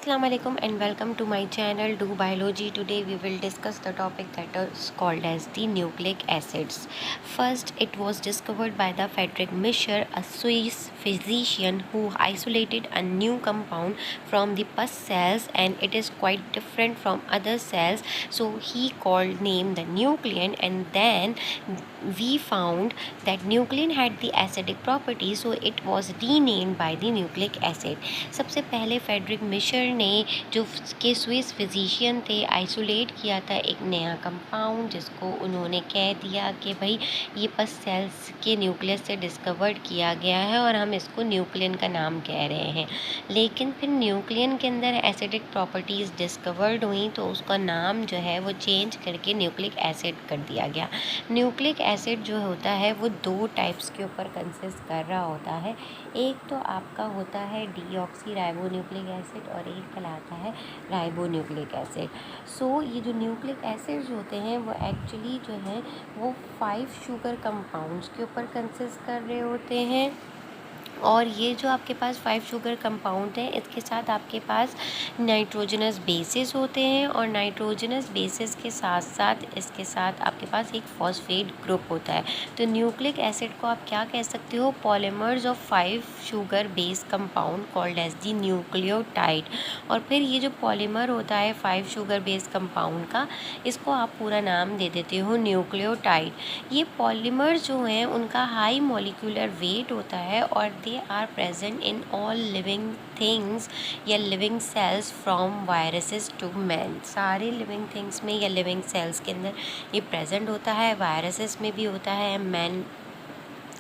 Assalamu alaikum and welcome to my channel Do Biology. Today we will discuss the topic that is called as the nucleic acids. First, it was discovered by the Friedrich Mischer, a Swiss physician who isolated a new compound from the pus cells, and it is quite different from other cells. So he called name the nuclein, and then we found that nuclein had the acidic property, so it was renamed by the nucleic acid. सबसे पहले Frederick Miescher ने जो के Swiss physician थे isolate किया था एक नया कंपाउंड, जिसको उन्होंने कह दिया कि भाई ये पस सेल्स के न्यूक्लियस से डिस्कवर्ड किया गया है और हम इसको न्यूक्लियन का नाम कह रहे हैं। लेकिन फिर न्यूक्लियन के अंदर एसिडिक प्रॉपर्टीज़ डिस्कवर्ड हुई तो उसका नाम जो है वो चेंज करके न्यूक्लिक एसिड कर दिया गया। न्यूक्लिक एसिड जो होता है वो दो टाइप्स के ऊपर कंसिस्ट कर रहा होता है। एक तो आपका होता है डीऑक्सी राइबोन्यूक्लिक एसिड और एक कहलाता है राइबोन्यूक्लिक एसिड। सो ये जो न्यूक्लिक एसिड्स होते हैं वो एक्चुअली जो है वो 5 शुगर कंपाउंड्स के ऊपर कंसिस्ट कर रहे होते हैं। और ये जो आपके पास 5 शुगर कंपाउंड हैं इसके साथ आपके पास नाइट्रोजनस बेसिस होते हैं, और नाइट्रोजनस बेसिस के साथ साथ इसके साथ आपके पास एक फॉस्फेट ग्रुप होता है। तो न्यूक्लिक एसिड को आप क्या कह सकते हो, polymers of 5 sugar base compound called as the nucleotide. और फिर ये जो पॉलीमर होता है 5 शुगर बेस कंपाउंड का, इसको आप पूरा नाम दे देते हो न्यूक्लियोटाइड। ये पॉलीमर्स जो हैं उनका हाई मॉलिक्यूलर वेट होता है और they are present in all living things या living cells from viruses to man. सारे लिविंग थिंग्स में या लिविंग सेल्स के अंदर ये प्रेजेंट होता है। वायरसेस में भी होता है, मैन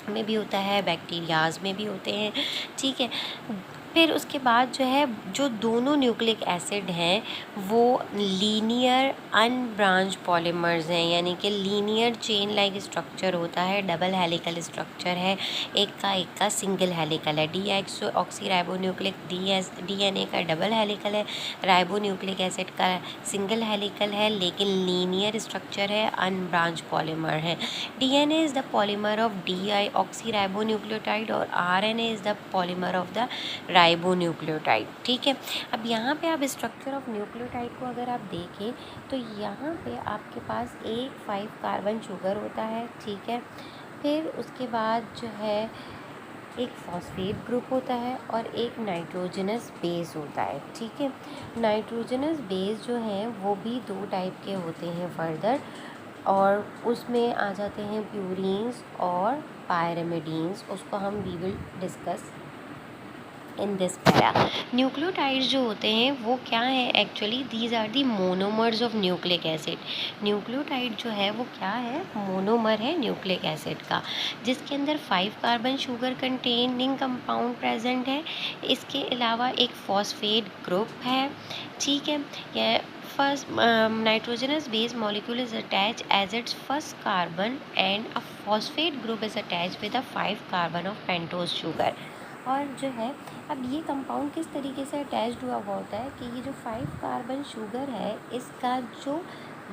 में भी होता है, बैक्टीरियाज में भी होते हैं। ठीक है, फिर उसके बाद जो है जो दोनों न्यूक्लिक एसिड हैं वो लीनियर अनब्रांच पॉलीमर्स हैं, यानी कि लीनियर चेन लाइक स्ट्रक्चर होता है, डबल हेलिकल स्ट्रक्चर है, एक का सिंगल हेलिकल है। डीऑक्सी डीएनए का डबल हेलिकल है, राइबोन्यूक्लिक एसिड का सिंगल हेलिकल है, लेकिन लीनियर स्ट्रक्चर है, अनब्रांच पॉलीमर है। DNA is the polymer of deoxy ribonucleotide और RNA is the polymer of the ribonucleotide. ठीक है, अब यहाँ पे आप स्ट्रक्चर ऑफ न्यूक्लियोटाइड को अगर आप देखें तो यहाँ पे आपके पास एक 5 कार्बन शुगर होता है। ठीक है, फिर उसके बाद जो है एक फॉस्फेट ग्रुप होता है और एक नाइट्रोजनस बेस होता है। ठीक है, नाइट्रोजनस बेस जो हैं वो भी 2 टाइप के होते हैं फर्दर, और उसमें आ जाते हैं प्यूरीन्स और पायरिमिडीन्स। उसको हम we will discuss in this para. Nucleotides जो होते हैं वो क्या है, actually these are the monomers of nucleic acid. Nucleotide जो है वो क्या है, मोनोमर है न्यूक्लिक एसिड का, जिसके अंदर 5 carbon sugar containing compound present है। इसके अलावा एक फॉस्फेट ग्रुप है। ठीक है, यह first nitrogenous base molecule is attach as its first carbon and a phosphate group is attach with a 5 carbon of pentose sugar. और जो है अब ये कंपाउंड किस तरीके से अटैच्ड हुआ होता है कि ये जो 5 कार्बन शुगर है इसका जो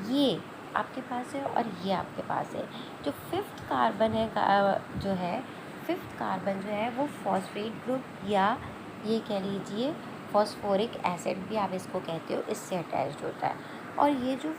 ये आपके पास है और ये आपके पास है, जो 5th कार्बन है जो है 5th कार्बन जो है वो फॉस्फेट ग्रुप या ये कह लीजिए फॉस्फोरिक एसिड भी आप इसको कहते हो, इससे अटैच्ड होता है। और ये जो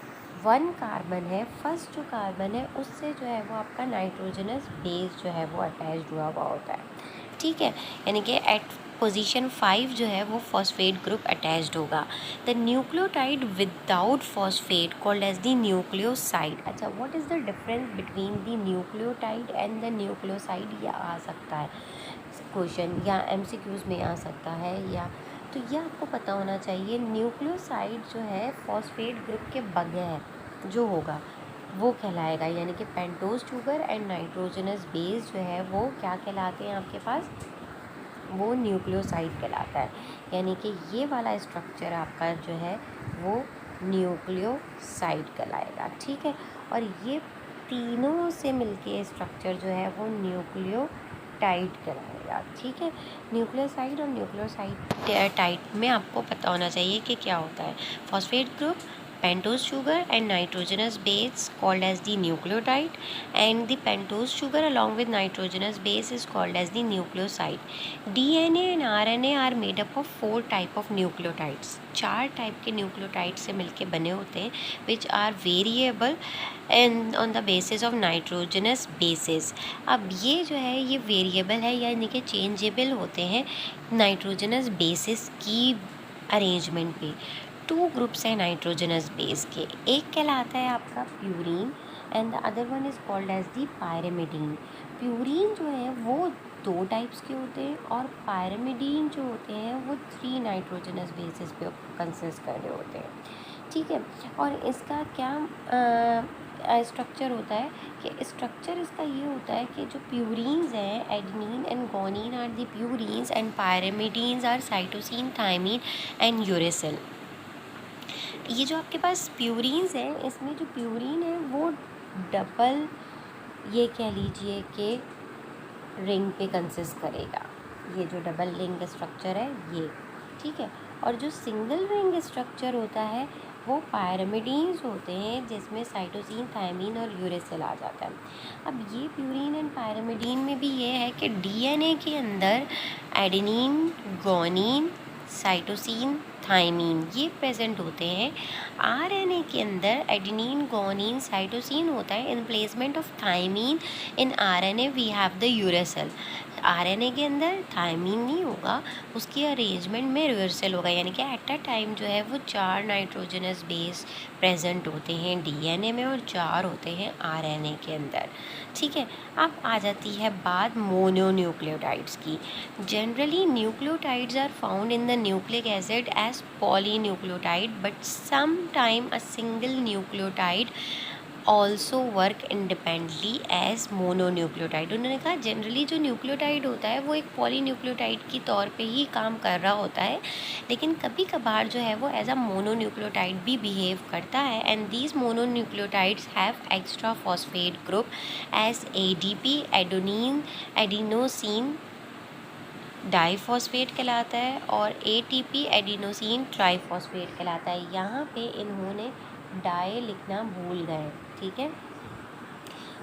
1 कार्बन है, फर्स्ट जो कार्बन है उससे जो है वो आपका नाइट्रोजनस बेस जो है वो अटैच्ड हुआ होता है। ठीक है, यानी कि एट पोजीशन 5 जो है वो फॉस्फेट ग्रुप अटैच्ड होगा। The nucleotide without phosphate called as the nucleoside. अच्छा, what is the difference between the nucleotide and the nucleoside, यह आ सकता है क्वेश्चन या एमसीक्यूज में आ सकता है, या तो यह आपको पता होना चाहिए। न्यूक्लियोसाइड जो है फॉस्फेट ग्रुप के बगैर जो होगा वो कहलाएगा, यानी कि pentose sugar and nitrogenous base जो है वो क्या कहलाते हैं आपके पास, वो न्यूक्लियोसाइड कहलाता है। यानी कि ये वाला स्ट्रक्चर आपका जो है वो न्यूक्लियोसाइड कहलाएगा। ठीक है, और ये तीनों से मिलके स्ट्रक्चर जो है वो न्यूक्लियोटाइड कहलाएगा। ठीक है, न्यूक्लियोसाइड और न्यूक्लियोसाइड टाइड में आपको पता होना चाहिए कि क्या होता है। Phosphate group pentose sugar and nitrogenous base called as the nucleotide, and the pentose sugar along with nitrogenous base is called as the nucleoside. DNA and RNA are made up of 4 type of nucleotides. 4 type के nucleotide से मिलके बने होते हैं, which are variable and on the basis of nitrogenous bases. अब ये जो है ये वेरिएबल है यानी कि चेंजेबल होते हैं नाइट्रोजनस बेसिस की अरेंजमेंट पे. 2 ग्रुप्स हैं नाइट्रोजनस बेस के. एक कहलाता है आपका purine and the other one is called as the pyrimidine. Purine जो है वो 2 टाइप्स के होते हैं और पायरेमिडीन जो होते हैं वो 3 नाइट्रोजनस बेसिस पे कंसिस्ट कर रहे होते हैं. ठीक है. और इसका क्या स्ट्रक्चर होता है कि स्ट्रक्चर इसका ये होता है कि जो प्यूरीन्स हैं adenine and guanine are the purines and pyrimidines are cytosine, thymine and uracil. ये जो आपके पास प्यूरीन्स हैं इसमें जो प्यूरीन है वो डबल ये कह लीजिए कि रिंग पे कंसिस्ट करेगा. ये जो डबल रिंग स्ट्रक्चर है ये, ठीक है. और जो सिंगल रिंग स्ट्रक्चर होता है वो पायरेमिडीन्स होते हैं जिसमें साइटोसिन, थायमीन और यूरेसिल आ जाता है. अब ये प्यूरीन एंड पायरेमिडीन में भी ये है कि डीएनए के अंदर एडेनिन, गुआनिन, साइटोसिन, थायमीन ये प्रेजेंट होते हैं. आरएनए के अंदर एडेनिन, गुआनिन, साइटोसिन होता है. In placement of thymine in RNA we have the uracil. RNA के अंदर थायमीन नहीं होगा, उसकी अरेंजमेंट में यूरेसिल होगा. यानी कि एट अ टाइम जो है वो 4 नाइट्रोजनस बेस प्रेजेंट होते हैं डीएनए में और 4 होते हैं आरएनए के अंदर. ठीक है. अब आ जाती है बात मोनोन्यूक्लियोटाइड्स की. Generally nucleotides are found in the nucleic acid as polynucleotide, but some time a single nucleotide also work independently as mononucleotide. उन्होंने कहा जनरली जो न्यूक्लियोटाइड होता है वो एक पॉलीन्यूक्लियोटाइड की तौर पे ही काम कर रहा होता है, लेकिन कभी कभार जो है वो एज अ मोनोन्यूक्लियोटाइड भी बिहेव करता है. And these mononucleotides have extra phosphate group as ADP, adenine, adenosine diphosphate कहलाता है, और एटीपी एडिनोसिन ट्राईफॉस्फेट कहलाता है. यहाँ पे इन्होंने डाई लिखना भूल गए. ठीक है.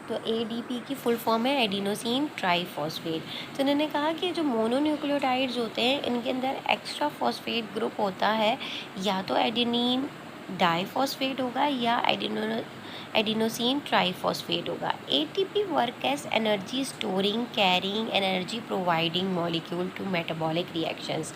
तो एडीपी की फुल फॉर्म है एडिनोसिन ट्राईफॉस्फेट. तो उन्होंने कहा कि जो मोनोन्यूक्लियोटाइड्स होते हैं इनके अंदर एक्स्ट्रा फॉस्फेट ग्रुप होता है, या तो एडिनिन डाईफॉस्फेट होगा या एडिनोसिन ट्राईफॉस्फेट होगा. ATP work as energy storing, carrying, energy providing molecule to metabolic reactions.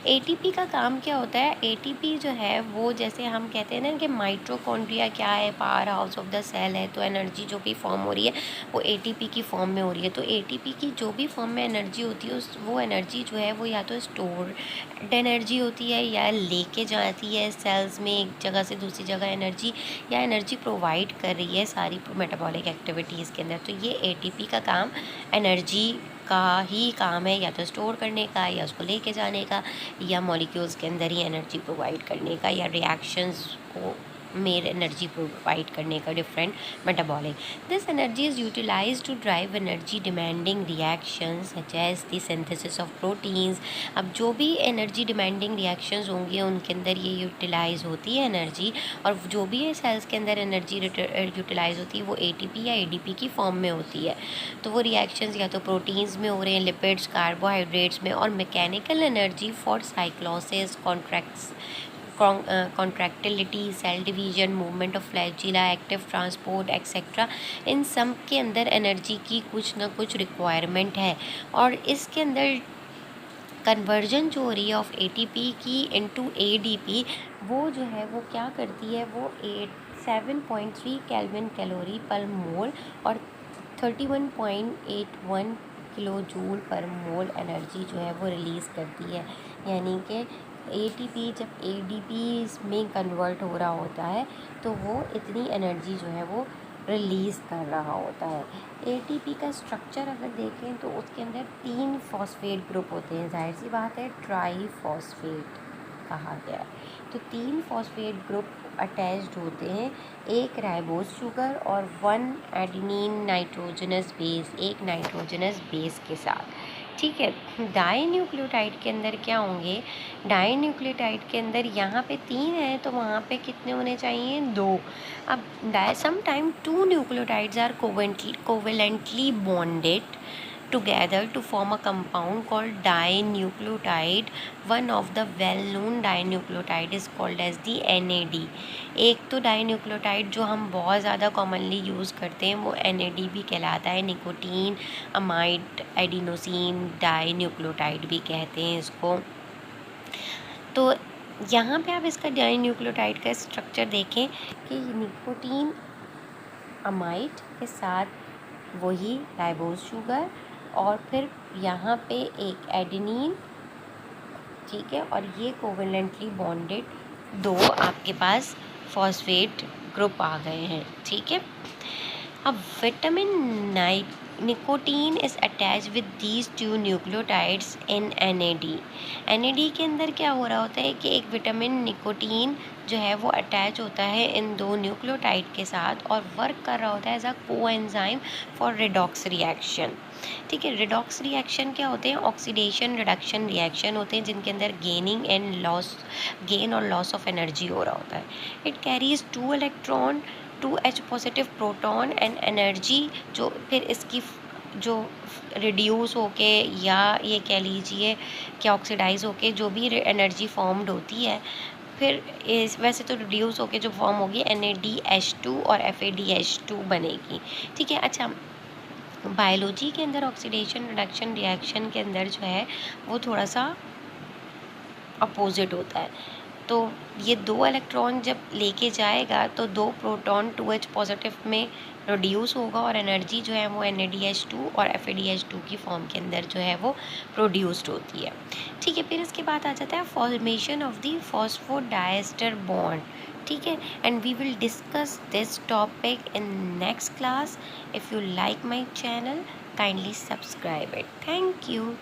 ATP का काम क्या होता है? एटीपी जो है वो जैसे हम कहते हैं ना कि माइटोकॉन्ड्रिया क्या है, power house of the cell है, तो एनर्जी जो भी फॉर्म हो रही है वो एटीपी की फॉर्म में हो रही है. तो एटीपी की जो भी फॉर्म में एनर्जी होती है वो एनर्जी जो है वो या तो स्टोर्ड एनर्जी होती है या लेके जाती है सेल्स में एक जगह से दूसरी जगह एनर्जी, या एनर्जी प्रोवाइड कर रही है सारी मेटाबॉलिक एक्टिविटीज़ के अंदर. तो ये एटीपी का काम एनर्जी का ही काम है, या तो स्टोर करने का या उसको लेके जाने का, या मॉलिक्यूल्स के अंदर ही एनर्जी प्रोवाइड करने का, या रिएक्शंस को में एनर्जी प्रोवाइड करने का different metabolic. This energy is utilise to drive energy demanding reactions such as the synthesis of proteins. अब जो भी एनर्जी डिमांडिंग रिएक्शंस होंगे उनके अंदर ये यूटिलाइज होती है एनर्जी, और जो भी सेल्स के अंदर एनर्जी यूटिलाइज होती है वो एटीपी या एडीपी की फॉर्म में होती है. तो वो रिएक्शंस या तो प्रोटीन्स में हो रहे हैं, लिपिड्स, कार्बोहाइड्रेट्स में, और mechanical energy for cyclosis, contractility, cell division, movement of flagella, active transport etcetera, इन सब के अंदर एनर्जी की कुछ ना कुछ रिक्वायरमेंट है. और इसके अंदर कन्वर्जन जो हो रही है ऑफ एटीपी की इनटू एडीपी, वो जो है वो क्या करती है, वो 7.3 केल्विन कैलोरी पर मोल और 31.81 किलो जूल पर मोल एनर्जी जो है वो रिलीज़ करती है. यानी कि एटीपी जब एडीपी में कन्वर्ट हो रहा होता है तो वो इतनी एनर्जी जो है वो रिलीज़ कर रहा होता है. एटीपी का स्ट्रक्चर अगर देखें तो उसके अंदर 3 फॉस्फेट ग्रुप होते हैं. जाहिर सी बात है ट्राईफॉस्फेट कहा गया है. तो 3 फॉस्फेट ग्रुप अटैच्ड होते हैं, एक राइबोज शुगर और 1 एडेनिन नाइट्रोजनस बेस, एक नाइट्रोजनस बेस के साथ. ठीक है। डाई न्यूक्लियोटाइड के अंदर क्या होंगे, डाई न्यूक्लियोटाइड के अंदर यहाँ पे 3 है तो वहाँ पे कितने होने चाहिए, 2। अब di some time 2 nucleotides are covalently bonded together to form a compound called dinucleotide. One of the well-known dinucleotide is called as the NAD. एक तो डाइन्यूक्लियोटाइड जो हम बहुत ज़्यादा कॉमनली यूज़ करते हैं वो NAD भी कहलाता है, निकोटीन अमाइड एडिनोसिन डाइन्यूक्लियोटाइड भी कहते हैं इसको। तो यहाँ पे आप इसका डाइन्यूक्लियोटाइड का स्ट्रक्चर देखें कि निकोटीन अमाइड के साथ वही राइबोज शुगर और फिर यहाँ पे एक एडेनिन, ठीक है, और ये कोवेलेंटली बॉन्डेड 2 आपके पास फॉस्फेट ग्रुप आ गए हैं, ठीक है। अब vitamin nicotine is attach with these 2 nucleotides in NAD। NAD के अंदर क्या हो रहा होता है कि एक विटामिन निकोटीन जो है वो अटैच होता है इन 2 न्यूक्लियोटाइड के साथ और वर्क कर रहा होता है as a coenzyme for redox reaction, ठीक है। रिडॉक्स रिएक्शन क्या होते हैं, ऑक्सीडेशन रिडक्शन रिएक्शन होते हैं जिनके अंदर गेन और लॉस ऑफ एनर्जी हो रहा होता है। It carries 2 electron 2H positive proton and energy जो फिर इसकी जो रिड्यूस होके या ये कह लीजिए कि ऑक्सीडाइज होके जो भी एनर्जी फॉर्म्ड होती है फिर वैसे तो रिड्यूस होके जो फॉर्म होगी NADH2 और FADH2 बनेगी, ठीक है। अच्छा, बायोलॉजी के अंदर ऑक्सीडेशन रिडक्शन रिएक्शन के अंदर जो है वो थोड़ा सा अपोजिट होता है। तो ये 2 इलेक्ट्रॉन जब लेके जाएगा तो 2 प्रोटॉन 2H पॉजिटिव में प्रोड्यूस होगा और एनर्जी जो है वो NADH2 और FADH2 की फॉर्म के अंदर जो है वो प्रोड्यूस्ड होती है, ठीक है। फिर इसके बाद आ जाता है formation of the phosphodiester bond, ठीक है। And we will discuss this topic in next class. If you like my channel kindly subscribe it. Thank you.